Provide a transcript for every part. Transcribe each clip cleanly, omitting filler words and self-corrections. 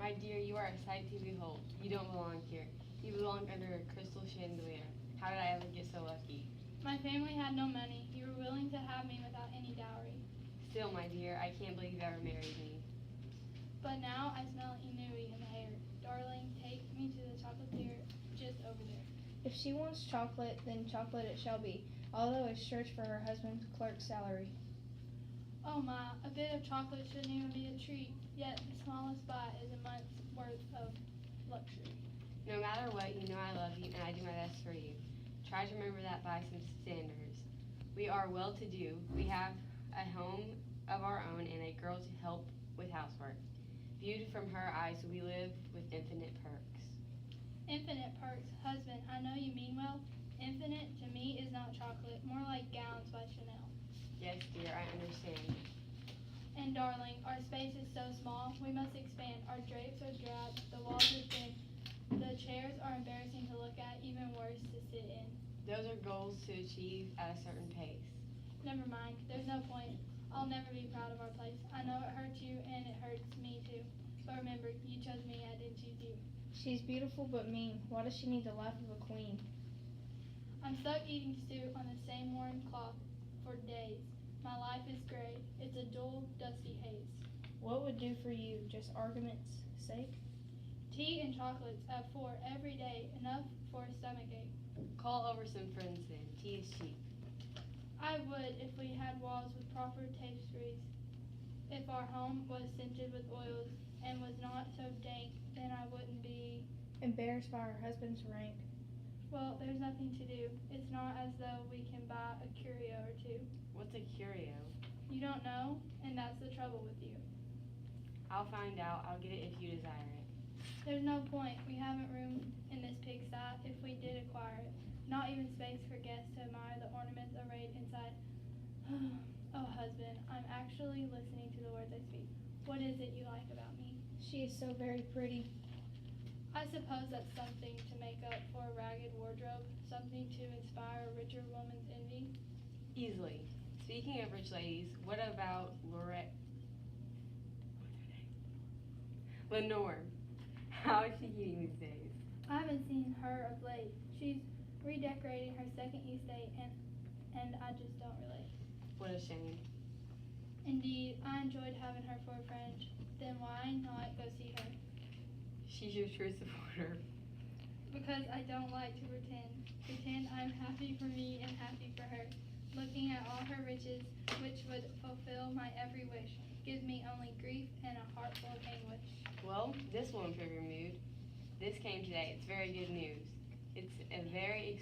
My dear, you are a sight to behold. You don't belong here. You belong under a crystal chandelier. How did I ever get so lucky? My family had no money. You were willing to have me without any dowry. Still, my dear, I can't believe you ever married me. But now I smell inui in the air. Darling, take me to the chocolatier just over there. If she wants chocolate, then chocolate it shall be, although it's short for her husband's clerk's salary. Oh my, a bit of chocolate shouldn't even be a treat, yet the smallest bite is a month's worth of luxury. No matter what, you know I love you and I do my best for you. Try to remember that by some standards. We are well-to-do. We have a home of our own and a girl to help with housework. Viewed from her eyes, we live with infinite perks. Infinite perks, husband, I know you mean well. Infinite to me is not chocolate, more like gowns by Chanel. Yes, dear, I understand. And darling, our space is so small, we must expand. Our drapes are drab, the walls are thin, the chairs are embarrassing to look at, even worse to sit in. Those are goals to achieve at a certain pace. Never mind, there's no point. I'll never be proud of our place. I know it hurts you and it hurts me too. But remember, you chose me, I didn't choose you. She's beautiful but mean. Why does she need the life of a queen? I'm stuck eating stew on the same worn cloth for days. My life is gray. It's a dull, dusty haze. What would do for you, just argument's sake? Tea and chocolates at 4 every day, enough for a stomachache. Call over some friends then. Tea is cheap. I would if we had walls with proper tapestries. If our home was scented with oils and was not so dank, then I wouldn't be Embarrassed by her husband's rank. Well, there's nothing to do. It's not as though we can buy a curio or two. What's a curio? You don't know, and that's the trouble with you. I'll find out. I'll get it if you desire it. There's no point. We haven't room in this pigsty if we did acquire it. Not even space for guests to admire the ornaments arrayed inside. Oh, husband, I'm actually listening to the words I speak. What is it you like about me? She is so very pretty. I suppose that's something to make up for a ragged wardrobe, something to inspire a richer woman's envy. Easily. Speaking of rich ladies, what about Lenore? How is she eating these days? I haven't seen her of late. She's redecorating her second estate, and I just don't relate. What a shame. Indeed, I enjoyed having her for a friend. Then why not go see her? She's your true supporter. Because I don't like to pretend. Pretend I'm happy for me and happy for her. Looking at all her riches, which would fulfill my every wish, gives me only grief and a heart full of anguish. Well, this will improve your mood. This came today. It's very good news. It's a very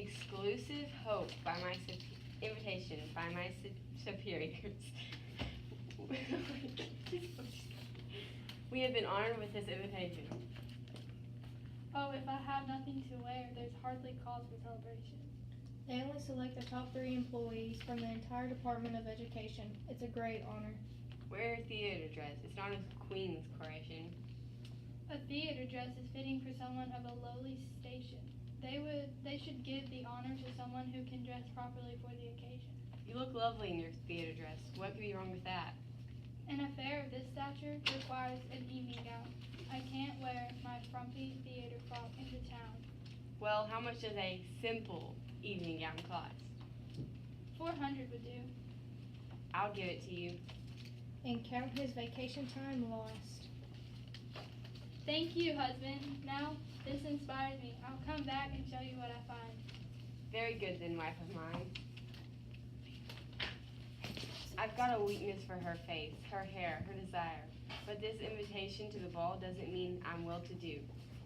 exclusive hope by my invitation by my superiors. We have been honored with this invitation. Oh, if I have nothing to wear, there's hardly cause for celebration. They only select the top 3 employees from the entire Department of Education. It's a great honor. Wear a theater dress. It's not a queen's creation. A theater dress is fitting for someone of a lowly station. They should give the honor to someone who can dress properly for the occasion. You look lovely in your theater dress. What could be wrong with that? An affair of this stature requires an evening gown. I can't wear my frumpy theater frock into town. Well, how much does a simple evening gown cost? 400 would do. I'll give it to you. And count his vacation time lost. Thank you, husband. Now, this inspires me. I'll come back and show you what I find. Very good then, wife of mine. I've got a weakness for her face, her hair, her desire. But this invitation to the ball doesn't mean I'm well-to-do.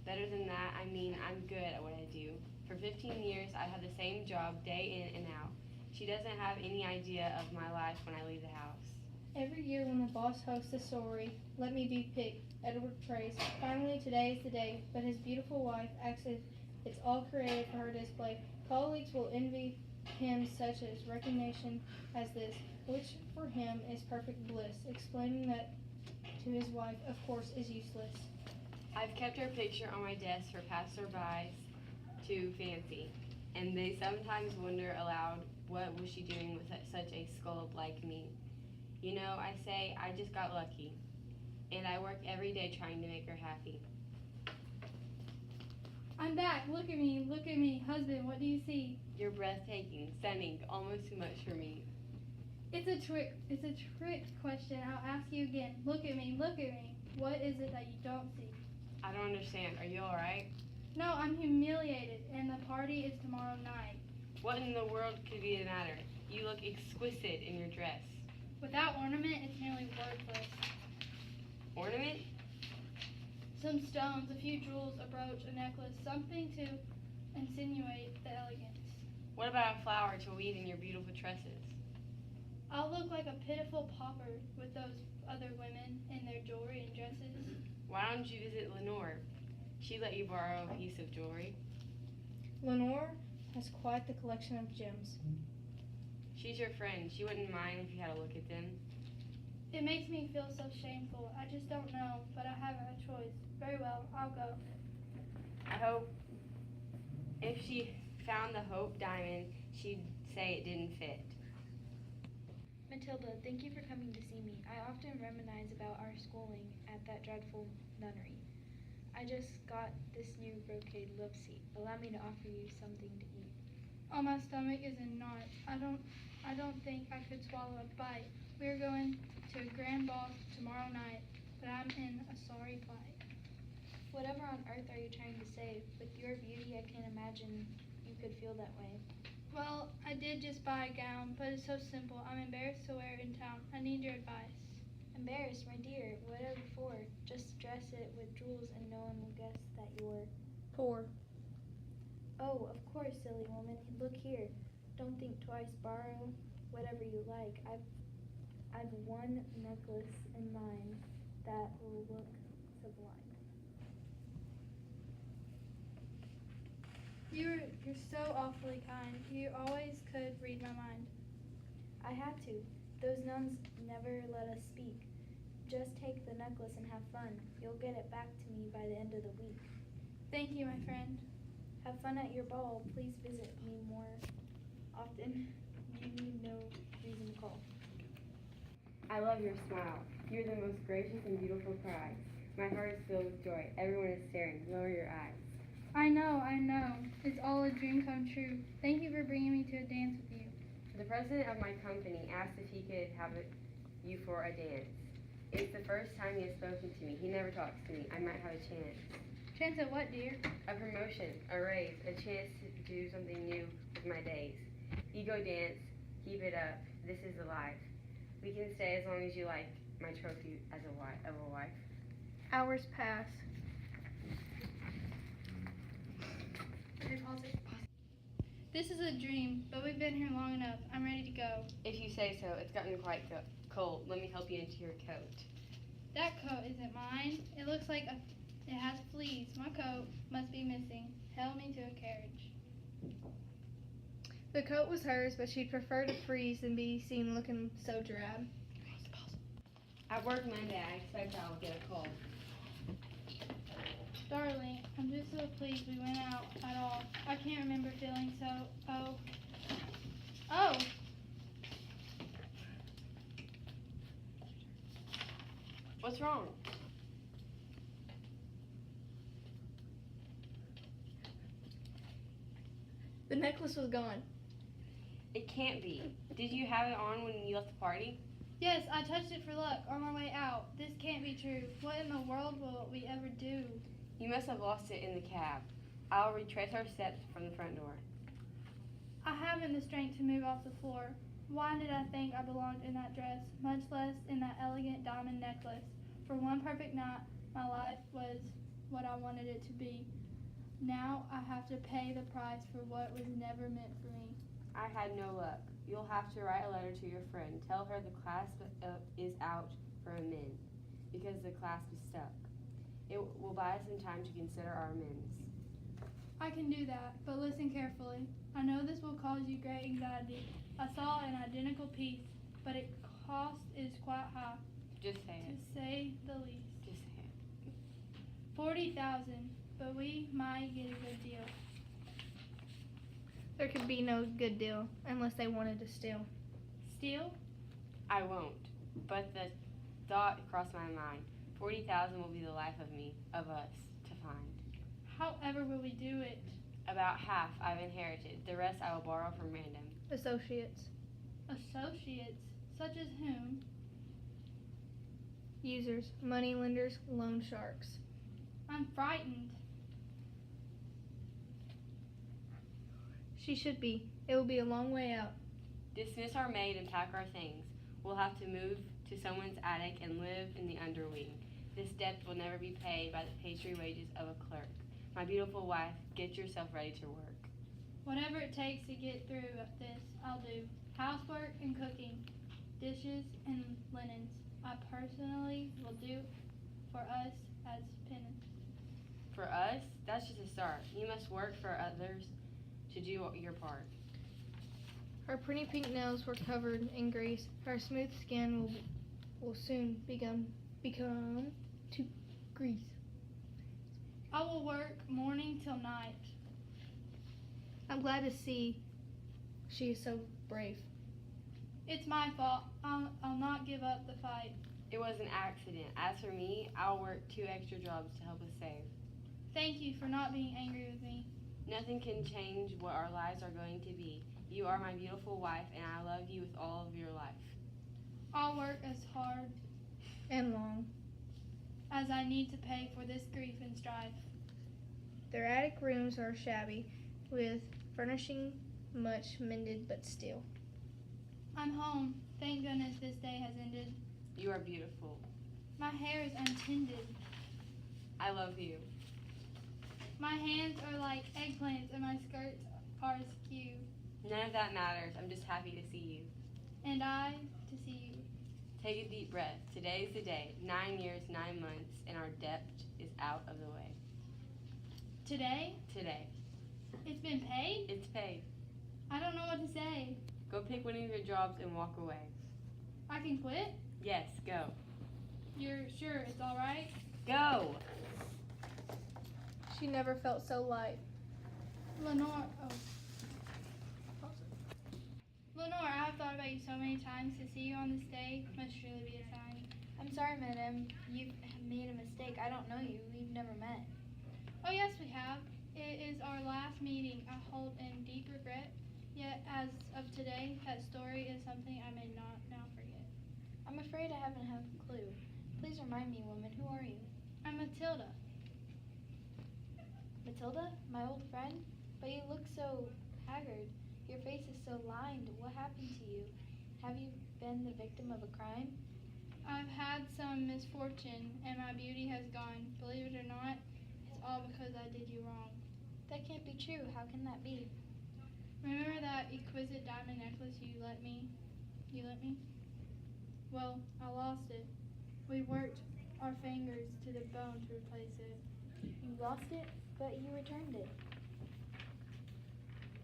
Better than that, I mean I'm good at what I do. For 15 years, I've had the same job day in and out. She doesn't have any idea of my life when I leave the house. Every year when the boss hosts a soiree, let me be picked, Edward prays. Finally, today is the day, but his beautiful wife acts as it's all created for her display. Colleagues will envy him such as recognition as this, which for him is perfect bliss. Explaining that to his wife, of course, is useless. I've kept her picture on my desk for passerbys to fancy, and they sometimes wonder aloud, what was she doing with such a scallop like me? You know, I say I just got lucky. And I work every day trying to make her happy. I'm back. Look at me. Look at me. Husband, what do you see? You're breathtaking, stunning, almost too much for me. It's a trick question. I'll ask you again. Look at me. Look at me. What is it that you don't see? I don't understand. Are you alright? No, I'm humiliated, and the party is tomorrow night. What in the world could be the matter? You look exquisite in your dress. Without ornament, it's nearly worthless. Ornament? Some stones, a few jewels, a brooch, a necklace, something to insinuate the elegance. What about a flower to weave in your beautiful tresses? I'll look like a pitiful pauper with those other women in their jewelry and dresses. Why don't you visit Lenore? She let you borrow a piece of jewelry. Lenore has quite the collection of gems. She's your friend. She wouldn't mind if you had a look at them. It makes me feel so shameful. I just don't know, but I haven't a choice. Very well, I'll go. I hope if she found the Hope diamond, she'd say it didn't fit. Matilda, thank you for coming to see me. I often reminisce about our schooling at that dreadful nunnery. I just got this new brocade love seat. Allow me to offer you something to eat. Oh, my stomach is in knots. I don't think I could swallow a bite. We're going to a grand ball tomorrow night, but I'm in a sorry plight. Whatever on earth are you trying to say? With your beauty, I can't imagine you could feel that way. Well, I did just buy a gown, but it's so simple. I'm embarrassed to wear it in town. I need your advice. Embarrassed, my dear? Whatever for? Just dress it with jewels and no one will guess that you're Poor. Oh, of course, silly woman. Look here. Don't think twice. Borrow whatever you like. I've one necklace in mind that will look sublime. You're so awfully kind. You always could read my mind. I had to. Those nuns never let us speak. Just take the necklace and have fun. You'll get it back to me by the end of the week. Thank you, my friend. Have fun at your ball. Please visit me more often. You need no reason to call. I love your smile. You're the most gracious and beautiful cry. My heart is filled with joy. Everyone is staring. Lower your eyes. I know. It's all a dream come true. Thank you for bringing me to a dance with you. The president of my company asked if he could have you for a dance. It's the first time he has spoken to me. He never talks to me. I might have a chance. Chance at what, dear? A promotion, a raise, a chance to do something new with my days. You go dance, keep it up. This is the life. We can stay as long as you like my trophy as a wife. Hours pass. This is a dream, but we've been here long enough. I'm ready to go. If you say so. It's gotten quite cold. Let me help you into your coat. That coat isn't mine. It looks like it has fleas. My coat must be missing. Help me to a carriage. The coat was hers, but she'd prefer to freeze than be seen looking so drab. At work Monday, I expect I will get a call. Darling, I'm just so pleased we went out at all. I can't remember feeling so, oh. What's wrong? The necklace was gone. It can't be. Did you have it on when you left the party? Yes, I touched it for luck on my way out. This can't be true. What in the world will we ever do? You must have lost it in the cab. I'll retrace our steps from the front door. I haven't the strength to move off the floor. Why did I think I belonged in that dress, much less in that elegant diamond necklace? For one perfect night, my life was what I wanted it to be. Now I have to pay the price for what was never meant for me. I had no luck. You'll have to write a letter to your friend. Tell her the clasp is out for amends because the clasp is stuck. It will buy us some time to consider our amends. I can do that, but listen carefully. I know this will cause you great anxiety. I saw an identical piece, but its cost is quite high, Just say to it. say the least. Just say it. 40,000, but we might get a good deal. There could be no good deal unless they wanted to steal. Steal? I won't. But the thought crossed my mind. 40,000 will be the life of us, to find. However will we do it? About half I've inherited. The rest I will borrow from random. Associates. Associates? Such as whom? Users. Money lenders. Loan sharks. I'm frightened. She should be. It will be a long way out. Dismiss our maid and pack our things. We'll have to move to someone's attic and live in the underwing. This debt will never be paid by the pastry wages of a clerk. My beautiful wife, get yourself ready to work. Whatever it takes to get through this, I'll do. Housework and cooking, dishes and linens. I personally will do for us as penance. For us, that's just a start. You must work for others to do your part. Her pretty pink nails were covered in grease. Her smooth skin will soon become to grease. I will work morning till night. I'm glad to see she is so brave. It's my fault. I'll not give up the fight. It was an accident. As for me, I'll work 2 extra jobs to help us save. Thank you for not being angry with me. Nothing can change what our lives are going to be. You are my beautiful wife, and I love you with all of your life. I'll work as hard And long. as I need to pay for this grief and strife. Their attic rooms are shabby, with furnishing much mended but still. I'm home. Thank goodness this day has ended. You are beautiful. My hair is untended. I love you. My hands are like eggplants and my skirts are askew. None of that matters. I'm just happy to see you. And I to see you. Take a deep breath. Today's the day. 9 years, 9 months, and our debt is out of the way. Today? Today. It's been paid? It's paid. I don't know what to say. Go pick one of your jobs and walk away. I can quit? Yes, go. You're sure it's alright? Go! She never felt so light. Lenore, Lenore, I have thought about you so many times. To see you on this day must surely be a sign. I'm sorry, madam. You've made a mistake. I don't know you. We've never met. Oh yes, we have. It is our last meeting. I hold in deep regret. Yet, as of today, that story is something I may not now forget. I'm afraid I haven't had a clue. Please remind me, woman, who are you? I'm Matilda. Matilda? My old friend? But you look so haggard. Your face is so lined. What happened to you? Have you been the victim of a crime? I've had some misfortune, and my beauty has gone. Believe it or not, it's all because I did you wrong. That can't be true. How can that be? Remember that exquisite diamond necklace you lent me? Well, I lost it. We worked our fingers to the bone to replace it. You lost it, but you returned it.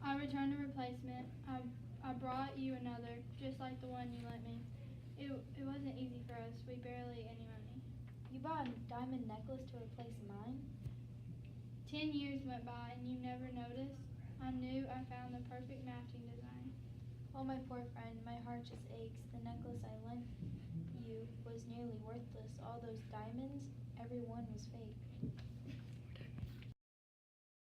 I returned a replacement. I brought you another, just like the one you lent me. It wasn't easy for us. We barely any money. You bought a diamond necklace to replace mine? 10 years went by and you never noticed. I knew I found the perfect matching design. Oh, my poor friend, my heart just aches. The necklace I lent you was nearly worthless. All those diamonds, every one was fake.